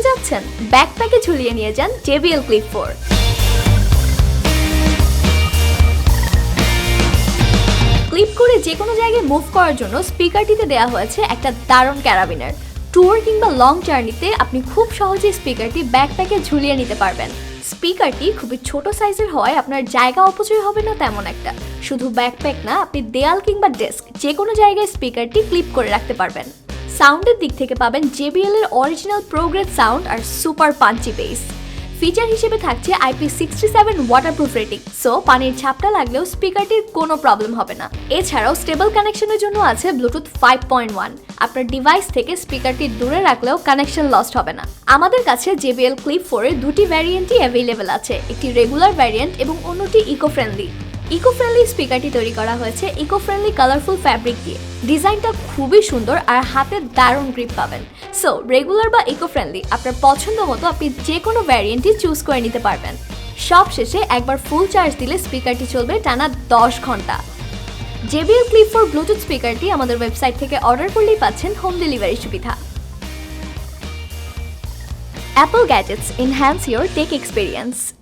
যাচ্ছেন? ব্যাকপ্যাকে ঝুলিয়ে নিয়ে যান JBL Clip 4। ক্লিপ করে যে কোনো জায়গায় মুভ করার জন্য স্পিকারটিতে দেওয়া হয়েছে একটা দারুণ ক্যারাবিনার। ট্যুর কিংবা লং জার্নিতে আপনি খুব সহজেই স্পিকারটি ব্যাকপ্যাকে ঝুলিয়ে নিতে পারবেন। স্পিকারটি খুবই ছোট সাইজের হওয়ায় আপনার জায়গা অপচয় হবে না তেমন একটা। শুধু ব্যাকপ্যাক না, আপনি দেয়াল কিংবা ডেস্ক যে কোনো জায়গায় স্পিকারটি ক্লিপ করে রাখতে পারবেন। সাউন্ডের দিক থেকে পাবেন JBL এর অরিজিনাল প্রোগ্রেড সাউন্ড আর সুপার পাঞ্চি বেস। ফিচার হিসেবে থাকছে IP67 ওয়াটারপ্রুফ রেটিং, সো পানির ঝাপটা লাগলেও স্পিকারটির কোনো প্রবলেম হবে না। এছাড়াও স্টেবল কানেকশনের জন্য আছে ব্লুটুথ 5.1। আপনার ডিভাইস থেকে স্পিকারটি দূরে রাখলেও কানেকশন লস্ট হবে না। আমাদের কাছে JBL Clip 4 এর দুটি ভ্যারিয়েন্টই অ্যাভেলেবেল আছে, একটি রেগুলার ভ্যারিয়েন্ট এবং অন্যটি ইকো-ফ্রেন্ডলি স্পিকারটি তৈরি করা হয়েছে ইকো-ফ্রেন্ডলি কালারফুল ফ্যাব্রিক দিয়ে। ডিজাইনটা খুবই সুন্দর আর হাতে দারুণ গ্রিপ পাবেন। সো রেগুলার বা ইকো-ফ্রেন্ডলি আপনার পছন্দ মতো আপনি যে কোনো ভ্যারিয়েন্টই চুজ করে নিতে পারবেন। সব শেষে একবার ফুল চার্জ দিলে স্পিকারটি চলবে টানা 10 ঘন্টা। JBL Clip 4 ব্লুটুথ স্পিকারটি আমাদের ওয়েবসাইট থেকে অর্ডার করলেই পাচ্ছেন হোম ডেলিভারি সুবিধা। Apple gadgets enhance your tech experience.